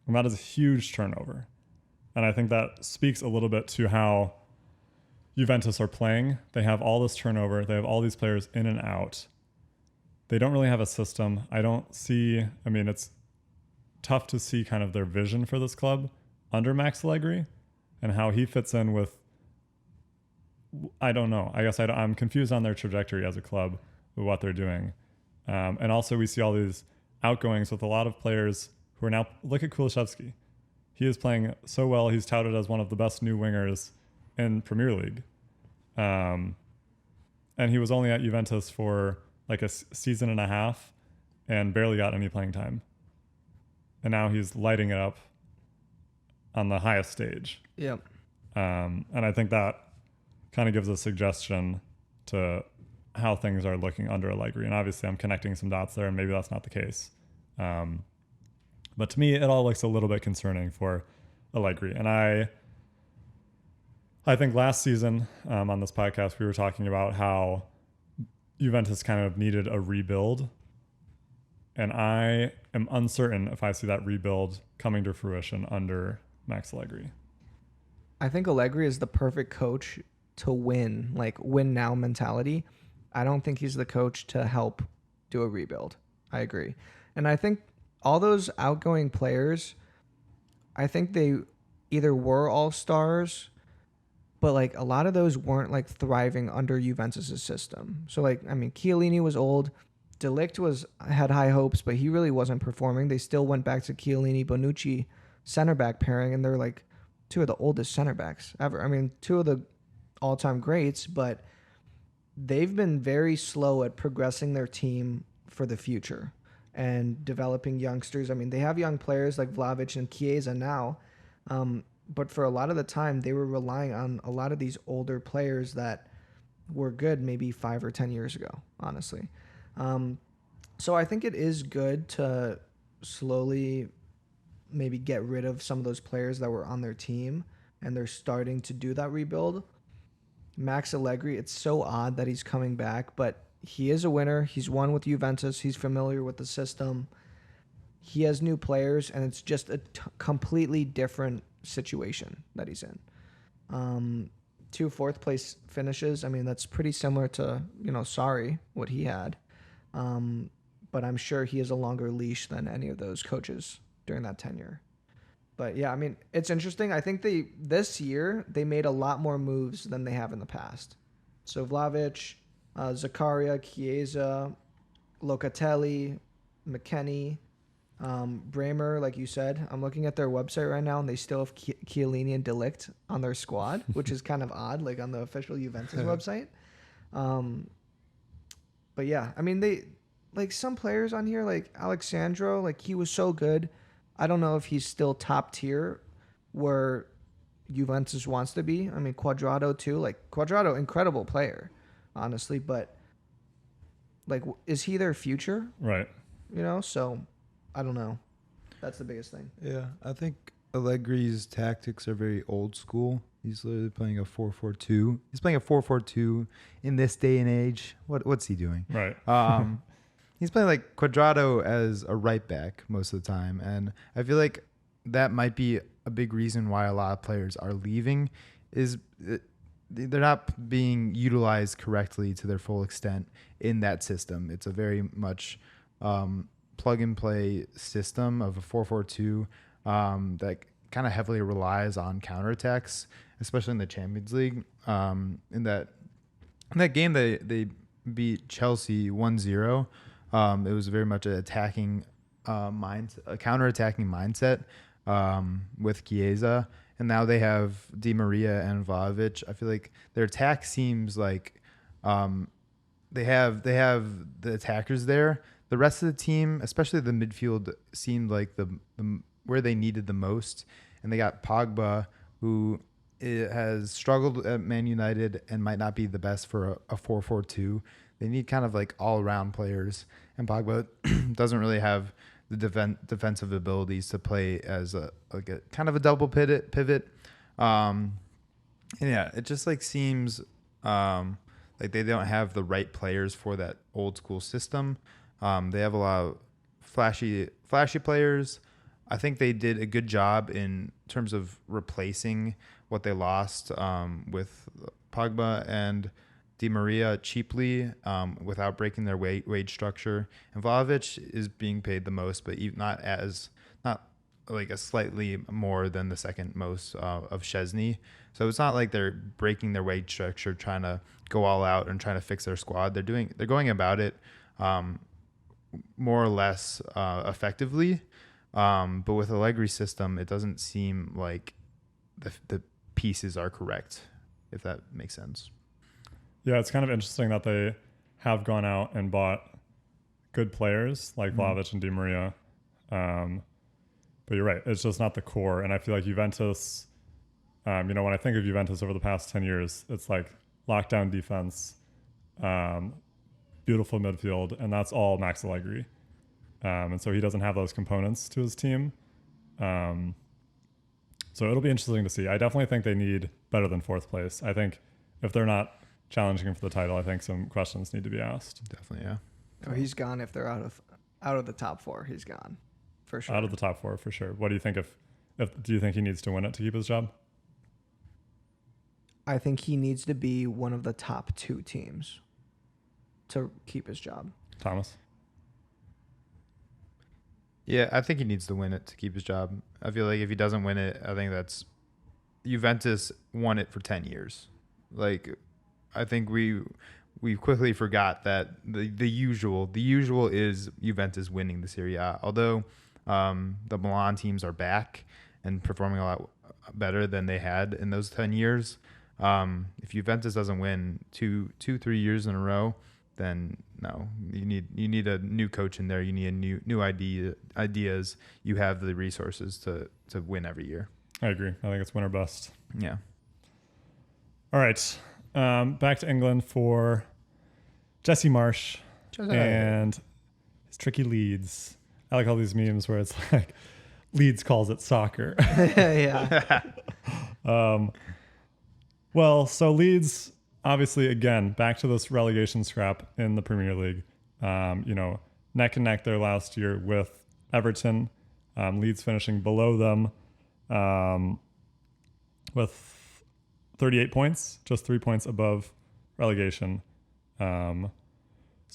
And that is a huge turnover. And I think that speaks a little bit to how Juventus are playing. They have all this turnover. They have all these players in and out. They don't really have a system. It's tough to see kind of their vision for this club under Max Allegri and how he fits in with, I don't know. I guess I'm confused on their trajectory as a club with what they're doing. And also we see all these outgoings with a lot of players who are now, look at Kulusevski. He is playing so well. He's touted as one of the best new wingers in Premier League. And he was only at Juventus for like a season and a half and barely got any playing time. And now he's lighting it up on the highest stage. Yep. And I think that kind of gives a suggestion to how things are looking under Allegri. And obviously I'm connecting some dots there, and maybe that's not the case. But to me, it all looks a little bit concerning for Allegri. And I think last season on this podcast, we were talking about how Juventus kind of needed a rebuild. And I am uncertain if I see that rebuild coming to fruition under Max Allegri. I think Allegri is the perfect coach to win, like win now mentality. I don't think he's the coach to help do a rebuild. I agree. And I think all those outgoing players, I think they either were all stars, but like a lot of those weren't like thriving under Juventus's system. So like, Chiellini was old. De Ligt had high hopes, but he really wasn't performing. They still went back to Chiellini, Bonucci center back pairing, and they're like two of the oldest center backs ever. Two of the all-time greats, but they've been very slow at progressing their team for the future and developing youngsters. They have young players like Vlahovic and Chiesa now, but for a lot of the time, they were relying on a lot of these older players that were good maybe 5 or 10 years ago, honestly. So I think it is good to slowly maybe get rid of some of those players that were on their team, and they're starting to do that rebuild. Max Allegri, it's so odd that he's coming back, but he is a winner. He's won with Juventus. He's familiar with the system. He has new players, and it's just a completely different situation that he's in. 2 fourth place finishes. That's pretty similar to, Sarri, what he had. But I'm sure he has a longer leash than any of those coaches during that tenure. But yeah, it's interesting. I think this year they made a lot more moves than they have in the past. So Vlahovic, Zakaria, Chiesa, Locatelli, McKennie, Bremer, like you said. I'm looking at their website right now, and they still have Chiellini and De Ligt on their squad, which is kind of odd, like on the official Juventus website. But yeah, they like some players on here, like Alexandro, like he was so good. I don't know if he's still top tier where Juventus wants to be. Cuadrado too. Like Cuadrado, incredible player, honestly. But like, is he their future? Right. So I don't know. That's the biggest thing. Yeah, I think Allegri's tactics are very old school. He's literally playing a 4-4-2. He's playing a 4-4-2 in this day and age. What's he doing? Right. He's playing like Cuadrado as a right back most of the time. And I feel like that might be a big reason why a lot of players are leaving, is they're not being utilized correctly to their full extent in that system. It's a very much plug and play system of a 4-4-2 that kind of heavily relies on counterattacks, especially in the Champions League. In that game, they beat Chelsea 1-0. It was very much a counter-attacking mindset with Chiesa, and now they have Di Maria and Vlahovic. I feel like their attack seems like they have the attackers there. The rest of the team, especially the midfield, seemed like the where they needed the most, and they got Pogba, who has struggled at Man United and might not be the best for a 4-4-2. They need kind of like all-around players, and Pogba doesn't really have the defensive abilities to play as a kind of a double pivot. And yeah, it just like seems like they don't have the right players for that old school system. They have a lot of flashy players. I think they did a good job in terms of replacing what they lost with Pogba and Di Maria cheaply without breaking their wage structure. And Vlahovic is being paid the most, but not like a slightly more than the second most of Szczesny. So it's not like they're breaking their wage structure, trying to go all out and trying to fix their squad. They're going about it more or less effectively. But with Allegri's system, it doesn't seem like the pieces are correct, if that makes sense. Yeah, it's kind of interesting that they have gone out and bought good players like Vlahovic and Di Maria. But you're right, it's just not the core. And I feel like Juventus, when I think of Juventus over the past 10 years, it's like lockdown defense, beautiful midfield, and that's all Max Allegri. And so he doesn't have those components to his team. So it'll be interesting to see. I definitely think they need better than fourth place. I think if they're not challenging for the title, I think some questions need to be asked. Definitely, yeah. Oh, he's gone if they're out of the top four. He's gone for sure. Out of the top four for sure. What do you think if do you think he needs to win it to keep his job? I think he needs to be one of the top 2 teams to keep his job. Thomas? Yeah, I think he needs to win it to keep his job. I feel like if he doesn't win it, I think that's Juventus won it for 10 years. Like, I think we quickly forgot that the usual is Juventus winning the Serie A. Although the Milan teams are back and performing a lot better than they had in those 10 years. If Juventus doesn't win 3 years in a row, then no, you need a new coach in there. You need a new ideas. You have the resources to win every year. I agree. I think it's winner bust. Yeah. All right. Back to England for Jesse Marsch and his tricky Leeds. I like all these memes where it's like Leeds calls it soccer. Yeah. Well, so Leeds, obviously, again, back to this relegation scrap in the Premier League. Neck and neck there last year with Everton. Leeds finishing below them with 38 points, just 3 points above relegation. So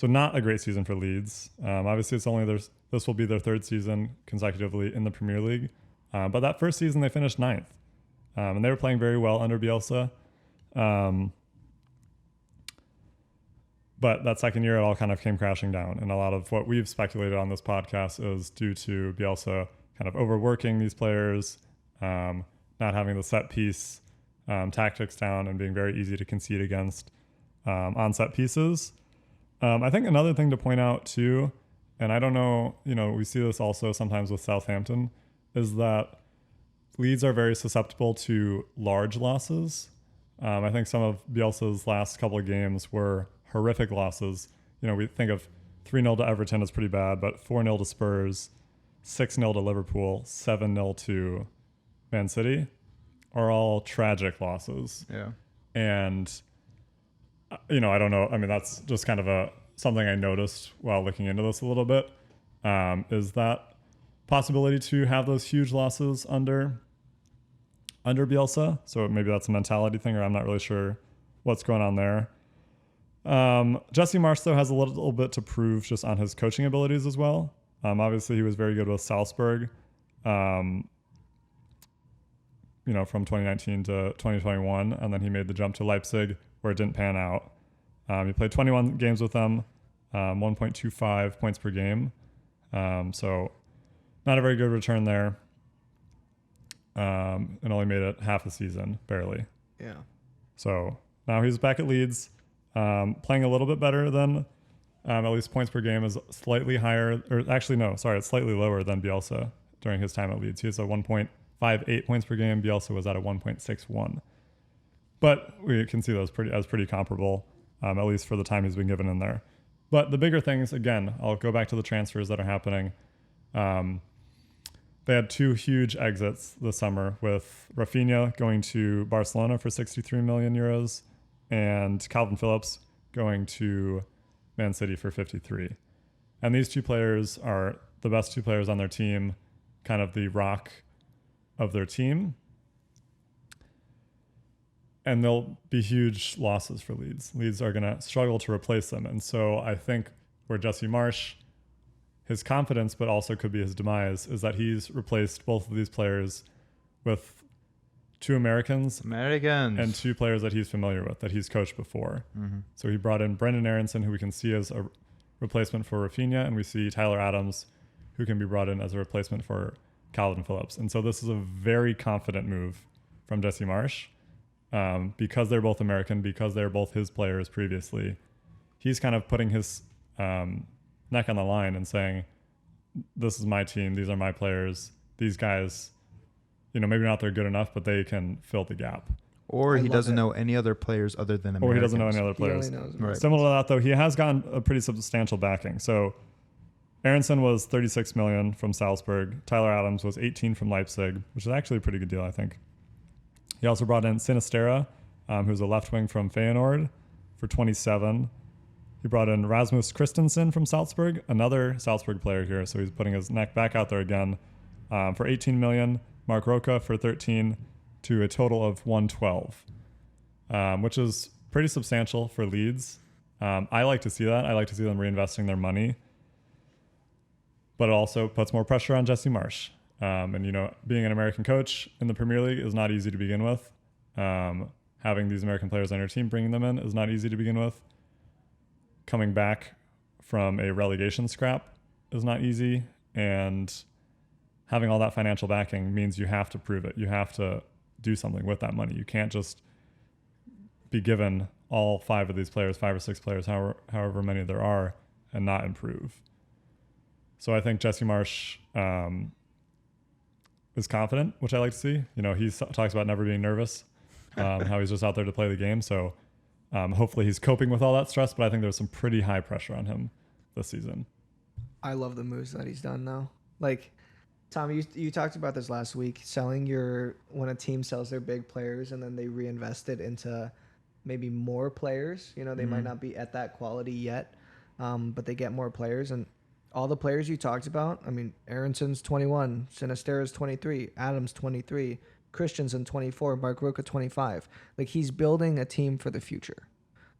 not a great season for Leeds. Obviously, this will be their 3rd season consecutively in the Premier League. But that first season, they finished 9th. And they were playing very well under Bielsa. But that second year, it all kind of came crashing down. And a lot of what we've speculated on this podcast is due to Bielsa kind of overworking these players, not having the set piece tactics down, and being very easy to concede against on set pieces. I think another thing to point out too, and I don't know, we see this also sometimes with Southampton, is that Leeds are very susceptible to large losses. I think some of Bielsa's last couple of games were horrific losses. We think of 3-0 to Everton is pretty bad, but 4-0 to Spurs, 6-0 to Liverpool, 7-0 to Man City are all tragic losses. Yeah. And, I don't know. I mean, that's just kind of something I noticed while looking into this a little bit, is that possibility to have those huge losses under Bielsa. So maybe that's a mentality thing, or I'm not really sure what's going on there. Jesse Marsch, though, has a little bit to prove just on his coaching abilities as well. Obviously, he was very good with Salzburg, from 2019 to 2021, and then he made the jump to Leipzig, where it didn't pan out. He played 21 games with them, 1.25 points per game. So not a very good return there. And only made it half a season, barely. Yeah. So now he's back at Leeds, playing a little bit better than, at least points per game is slightly higher, or actually, no, sorry, it's slightly lower than Bielsa during his time at Leeds. He has a 1.58 points per game. Bielsa was at a 1.61. But we can see those pretty comparable, at least for the time he's been given in there. But the bigger things, again, I'll go back to the transfers that are happening. They had 2 huge exits this summer, with Rafinha going to Barcelona for 63 million euros and Calvin Phillips going to Man City for 53. And these 2 players are the best 2 players on their team, kind of the rock of their team. and there'll be huge losses for Leeds. Leeds are going to struggle to replace them. And so I think where Jesse Marsch, his confidence, but also could be his demise, is that he's replaced both of these players with two Americans and two players that he's familiar with, that he's coached before. Mm-hmm. So he brought in Brendan Aronson, who we can see as a replacement for Rafinha, and we see Tyler Adams, who can be brought in as a replacement for Calvin Phillips. And so this is a very confident move from Jesse Marsch. Because they're both American, because they're both his players previously, he's kind of putting his neck on the line and saying, this is my team, these are my players, these guys, maybe not they're good enough, but they can fill the gap. Or he doesn't know any other players other than Americans. Or he doesn't know any other players. Right. Similar to that, though, he has gotten a pretty substantial backing. So Aronson was 36 million from Salzburg. Tyler Adams was 18 from Leipzig, which is actually a pretty good deal, I think. He also brought in Sinistera, who's a left wing from Feyenoord, for 27. He brought in Rasmus Christensen from Salzburg, another Salzburg player here. So he's putting his neck back out there again for 18 million. Mark Roca for 13, to a total of 112, which is pretty substantial for Leeds. I like to see that. I like to see them reinvesting their money. But it also puts more pressure on Jesse Marsch. And being an American coach in the Premier League is not easy to begin with. Having these American players on your team, bringing them in, is not easy to begin with. Coming back from a relegation scrap is not easy. And having all that financial backing means you have to prove it. You have to do something with that money. You can't just be given all 5 of these players, 5 or 6 players, however many there are, and not improve. So I think Jesse Marsch is confident, which I like to see. He talks about never being nervous, how he's just out there to play the game. So hopefully he's coping with all that stress, but I think there's some pretty high pressure on him this season. I love the moves that he's done now. Like, Tom, you talked about this last week, when a team sells their big players and then they reinvest it into maybe more players. They might not be at that quality yet, but they get more players. And all the players you talked about, Aronson's 21, Sinistera's 23, Adams 23, Christensen 24, Mark Roca 25. Like, he's building a team for the future,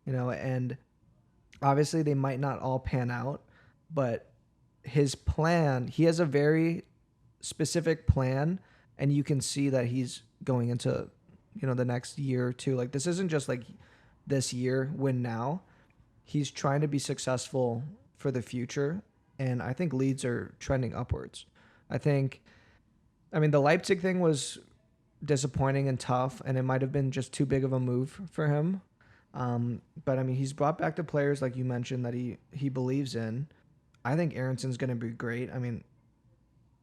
and obviously they might not all pan out, but his plan, he has a very specific plan, and you can see that he's going into the next year or two. Like, this isn't just like this year, win now. He's trying to be successful for the future, and I think Leeds are trending upwards. The Leipzig thing was disappointing and tough, and it might have been just too big of a move for him, but he's brought back the players like you mentioned that he believes in. I think Aronson's going to be great.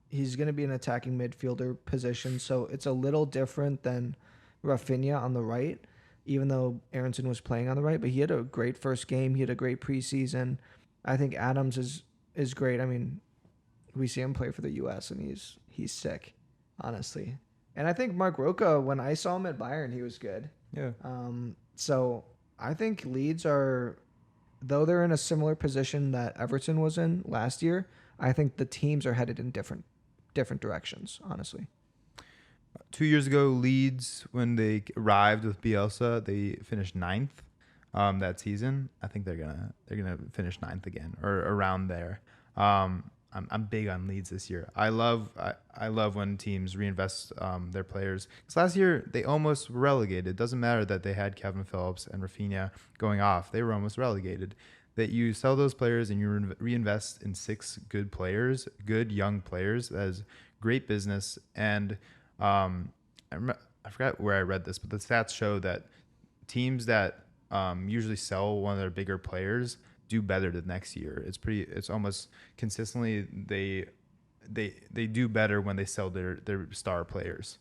He's going to be an attacking midfielder position, so it's a little different than Rafinha on the right, even though Aronson was playing on the right. But he had a great first game. He had a great preseason. I think Adams is great. We see him play for the U.S., and he's sick, honestly. And I think Mark Roca, when I saw him at Bayern, he was good. Yeah. So I think Leeds are, though they're in a similar position that Everton was in last year, I think the teams are headed in different directions, honestly. 2 years ago, Leeds, when they arrived with Bielsa, they finished 9th that season. I think they're gonna finish 9th again or around there. I'm big on Leeds this year. I love when teams reinvest their players. Because last year they almost were relegated. It doesn't matter that they had Kevin Phillips and Rafinha going off. They were almost relegated. That you sell those players and you reinvest in 6 good players, good young players, as great business. And I forgot where I read this, but the stats show that teams that usually sell one of their bigger players do better the next year. It's almost consistently they do better when they sell their star players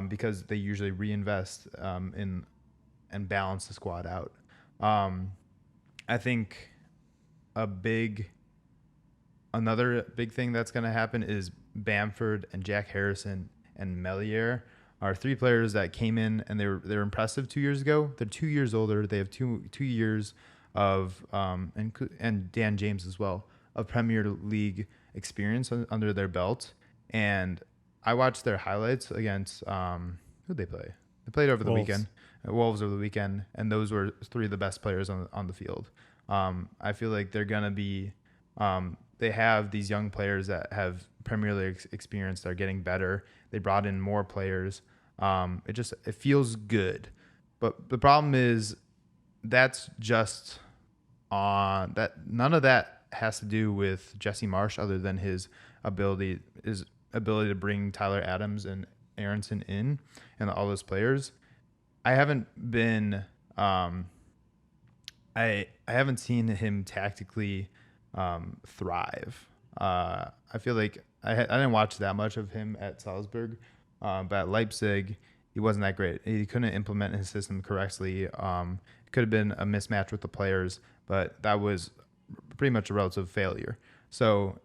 because they usually reinvest in and balance the squad out. I think another big thing that's going to happen is Bamford and Jack Harrison and Melier are 3 players that came in and they're impressive 2 years ago. They're 2 years older. They have two years of and Dan James as well of Premier League experience under their belt. And I watched their highlights against who'd they play? They played over the Wolves. weekend. Wolves over the weekend, and those were 3 of the best players on the field. I feel like they're gonna be. They have these young players that have Premier League experience. They're getting better. They brought in more players. It feels good, but the problem is that's just on that. None of that has to do with Jesse Marsch, other than his ability to bring Tyler Adams and Aronson in and all those players. I haven't been I haven't seen him tactically thrive. I feel like I didn't watch that much of him at Salzburg, but at Leipzig he wasn't that great. He couldn't implement his system correctly. It could have been a mismatch with the players, but that was pretty much a relative failure. So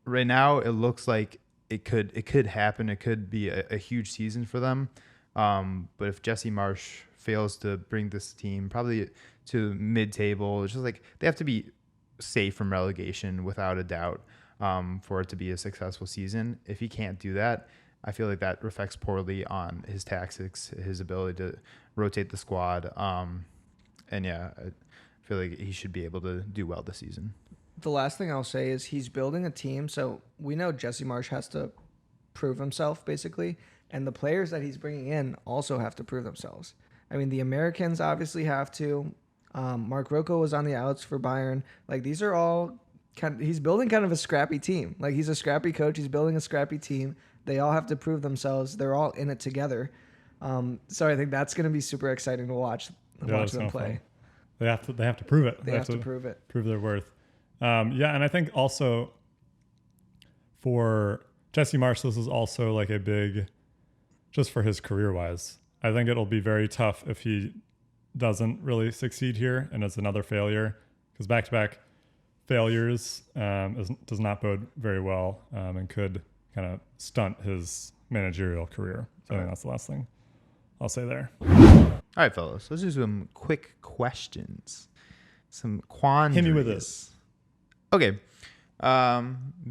right now it looks like it could happen. It could be a huge season for them. But if Jesse Marsch fails to bring this team probably to mid-table, it's just like they have to be safe from relegation without a doubt for it to be a successful season. If he can't do that, I feel like that reflects poorly on his tactics, his ability to rotate the squad. And yeah, I feel like he should be able to do well this season. The last thing I'll say is he's building a team, so we know Jesse Marsch has to prove himself, basically, and the players that he's bringing in also have to prove themselves. I mean, the Americans obviously have to. Mark Rocco was on the outs for Bayern. Like, these are all he's building kind of a scrappy team. Like, he's a scrappy coach. He's building a scrappy team. They all have to prove themselves. They're all in it together. So I think that's going to be super exciting to watch them play. They have to prove it. They have to prove it. Prove their worth. Yeah, and I think also for Jesse Marsch, this is also like a big, just for his career-wise. I think it'll be very tough if he doesn't really succeed here and it's another failure, because back-to-back failures does not bode very well and could kind of stunt his managerial career. So I think that's the last thing I'll say there. All right, fellas, let's do some quick questions. Some quandaries. Hit me with this. Okay.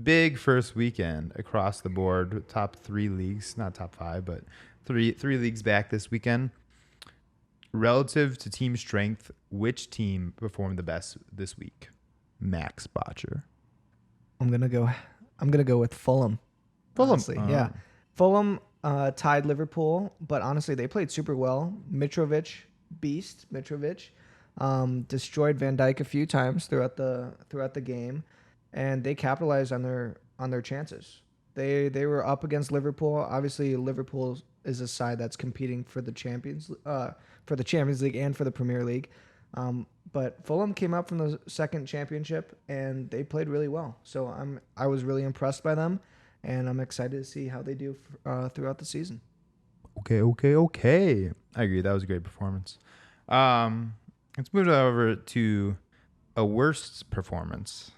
Big first weekend across the board. Top 3 leagues, not top 5, but three leagues back this weekend. Relative to team strength, which team performed the best this week? Max Botcher. I'm gonna go with Fulham. Honestly. Yeah. Fulham tied Liverpool, but honestly they played super well. Mitrovic, destroyed Van Dijk a few times throughout the game, and they capitalized on their chances. They were up against Liverpool. Obviously, Liverpool is a side that's competing for the Champions League and for the Premier League. But Fulham came up from the second championship and they played really well. So I was really impressed by them, and I'm excited to see how they do throughout the season. Okay. I agree. That was a great performance. Let's move over to a worst performance.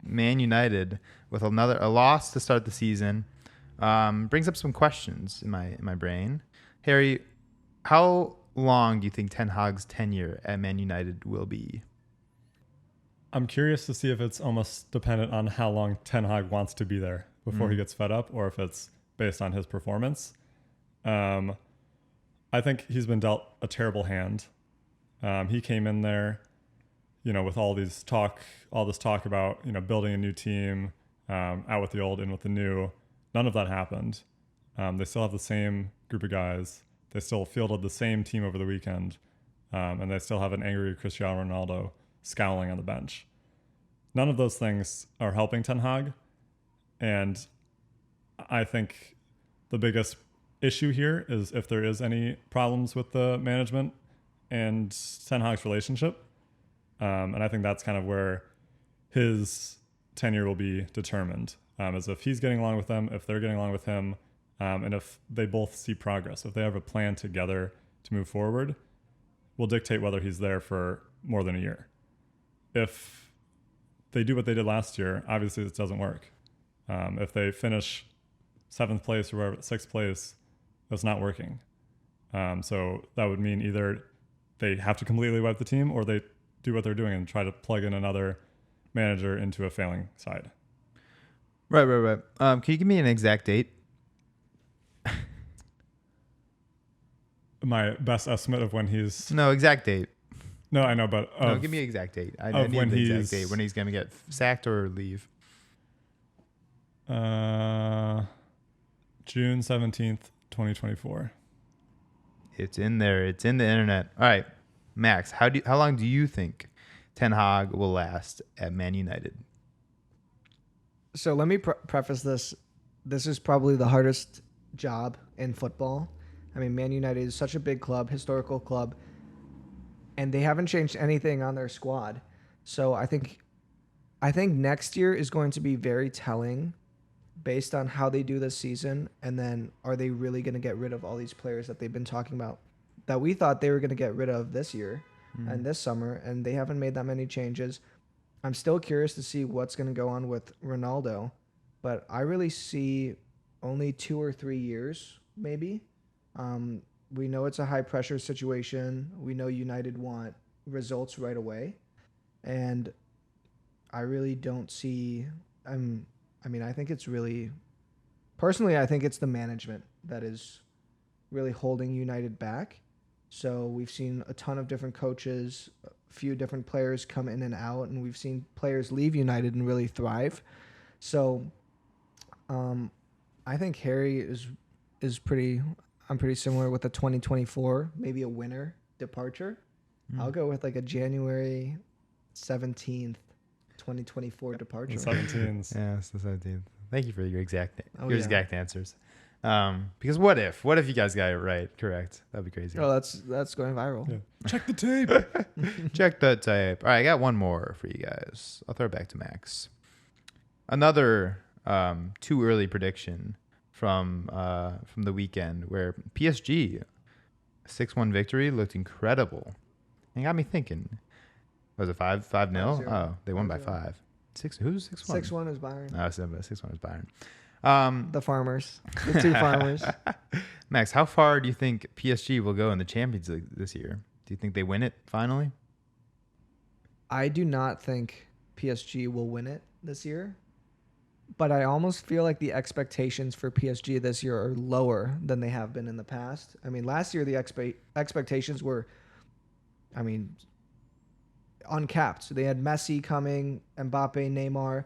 Man United with a loss to start the season brings up some questions in my brain. Harry, how long do you think Ten Hag's tenure at Man United will be? I'm curious to see if it's almost dependent on how long Ten Hag wants to be there before he gets fed up, or if it's based on his performance. I think he's been dealt a terrible hand. He came in there, with all this talk about, building a new team, out with the old, in with the new. None of that happened. They still have the same group of guys. They still fielded the same team over the weekend. And they still have an angry Cristiano Ronaldo scowling on the bench. None of those things are helping Ten Hag. And I think the biggest issue here is if there is any problems with the management and Ten Hag's relationship. And I think that's kind of where his tenure will be determined, as if he's getting along with them, if they're getting along with him, and if they both see progress. If they have a plan together to move forward, will dictate whether he's there for more than a year. If they do what they did last year, obviously this doesn't work. If they finish 7th place or wherever, 6th place, that's not working. So that would mean either they have to completely wipe the team, or they do what they're doing and try to plug in another manager into a failing side. Right. Can you give me an exact date? my best estimate of when he's. No, exact date. No, I know, but No, give me an exact date. I of need when the exact he's- date when he's going to get sacked or leave. June 17th, 2024. It's in there. It's in the internet. All right, Max. How long do you think Ten Hag will last at Man United? So let me preface this. This is probably the hardest job in football. I mean, Man United is such a big club, historical club, and they haven't changed anything on their squad. So I think next year is going to be very telling based on how they do this season, and then are they really going to get rid of all these players that they've been talking about that we thought they were going to get rid of this year and this summer, and they haven't made that many changes. I'm still curious to see what's going to go on with Ronaldo, but I really see only 2 or 3 years, maybe. We know it's a high-pressure situation. We know United want results right away, and I really don't see. I think it's really, personally, I think it's the management that is really holding United back. So we've seen a ton of different coaches, a few different players come in and out, and we've seen players leave United and really thrive. So I think Harry is pretty. I'm pretty similar with a 2024, maybe a winter departure. I'll go with like a January 17th, 2024 departure. The 17s. Yeah, it's the 17th. Thank you for your exact Oh, your yeah. exact answers. Because what if you guys got it right? Correct. That'd be crazy. Oh, that's going viral. Yeah. Check the tape. Check the tape. All right, I got one more for you guys. I'll throw it back to Max. Another too early prediction from the weekend where PSG 6-1 victory looked incredible. And got me thinking. Was it 5-0? 5-0. Oh, they won by 5-0. 5. Who's 6-1? 6-1 is Bayern. Oh, 6-1 is Bayern. The farmers. The two farmers. Max, how far do you think PSG will go in the Champions League this year? Do you think they win it finally? I do not think PSG will win it this year, but I almost feel like the expectations for PSG this year are lower than they have been in the past. I mean, last year the expectations were, uncapped. So they had Messi coming, Mbappe, Neymar.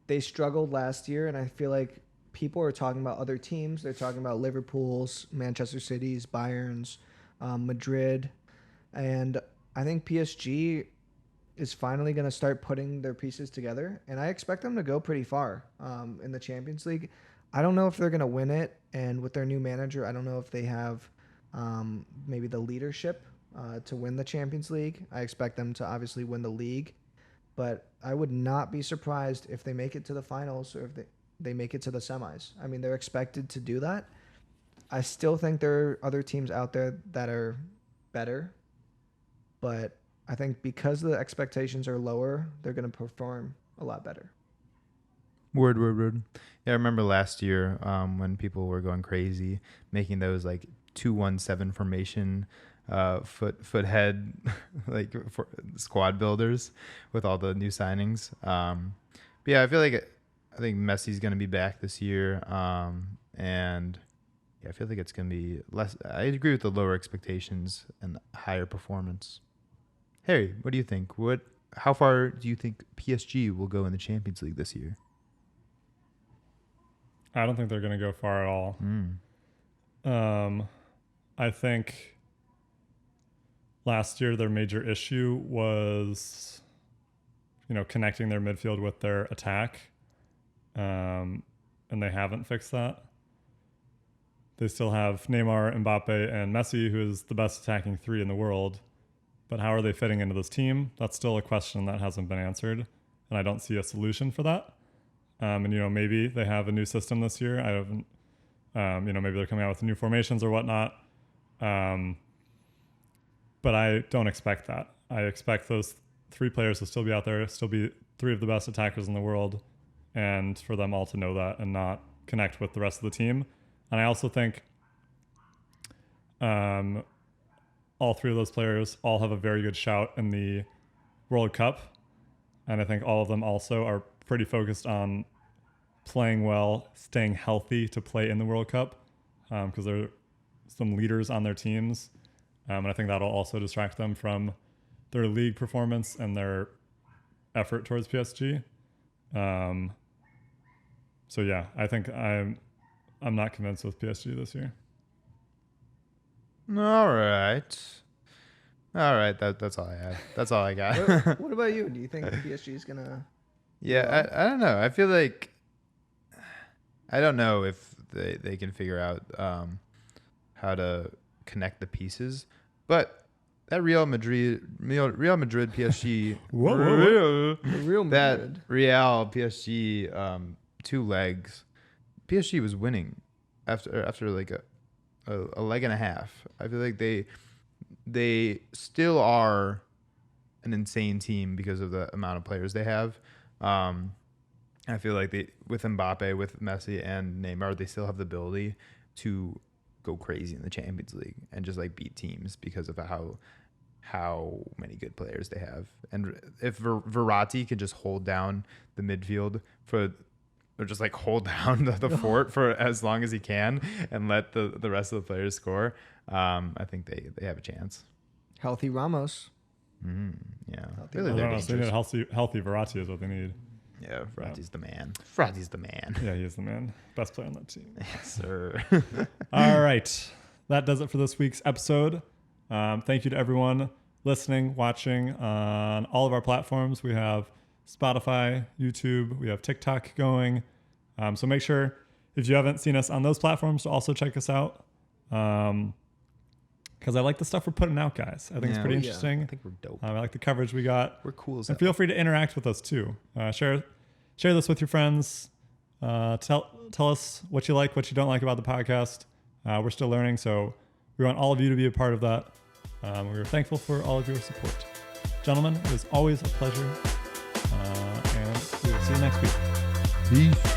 They struggled last year, and I feel like people are talking about other teams. They're talking about Liverpool's, Manchester City's, Bayern's, Madrid, and I think PSG is finally going to start putting their pieces together, and I expect them to go pretty far in the Champions League. I don't know if they're going to win it, and with their new manager, I don't know if they have maybe the leadership to win the Champions League. I expect them to obviously win the league, but I would not be surprised if they make it to the finals or if they make it to the semis. I mean, they're expected to do that. I still think there are other teams out there that are better, but I think because the expectations are lower, they're going to perform a lot better. Word. Yeah, I remember last year when people were going crazy, making those like 2-1-7 formation foot head like for squad builders with all the new signings. But yeah, I think Messi's going to be back this year, and yeah, I feel like it's going to be less. I agree with the lower expectations and higher performance. Harry, what do you think? How far do you think PSG will go in the Champions League this year? I don't think they're going to go far at all. I think last year their major issue was, connecting their midfield with their attack, and they haven't fixed that. They still have Neymar, Mbappe, and Messi, who is the best attacking three in the world. But how are they fitting into this team? That's still a question that hasn't been answered, and I don't see a solution for that. And maybe they have a new system this year. I haven't, maybe they're coming out with new formations or whatnot. But I don't expect that. I expect those three players to still be out there, still be three of the best attackers in the world, and for them all to know that and not connect with the rest of the team. And I also think all three of those players all have a very good shout in the World Cup. And I think all of them also are pretty focused on playing well, staying healthy to play in the World Cup, because they're some leaders on their teams. And I think that'll also distract them from their league performance and their effort towards PSG. So yeah, I think I'm not convinced with PSG this year. All right. That's all I had. That's all I got. What about you? Do you think PSG is gonna? Yeah, I don't know. I feel like I don't know if they can figure out how to connect the pieces, but that Real Madrid PSG Real Madrid. that Real PSG 2 legs, PSG was winning after like a leg and a half. I feel like they still are an insane team because of the amount of players they have. I feel like with Mbappe, with Messi and Neymar, they still have the ability to go crazy in the Champions League and just like beat teams because of how many good players they have. And if Verratti could just hold down the midfield or just like hold down the fort for as long as he can and let the rest of the players score, I think they have a chance. Healthy Ramos. Yeah. Healthy Really, I they're don't know. So they need dangerous. a healthy Verratti is what they need. Yeah, Verratti's the man. Verratti's the man. Yeah, he is the man. Best player on that team. Yes, sir. All right. That does it for this week's episode. Thank you to everyone listening, watching on all of our platforms. We have Spotify, YouTube, we have TikTok going. So make sure, if you haven't seen us on those platforms, to also check us out. Because I like the stuff we're putting out, guys. I think it's pretty Yeah. interesting. I think we're dope. I like the coverage we got. We're cool as And hell. feel free to interact with us too. Share this with your friends. Tell us what you like, what you don't like about the podcast. We're still learning, so we want all of you to be a part of that. We're thankful for all of your support. Gentlemen, it was always a pleasure. And we will see you next week. Peace.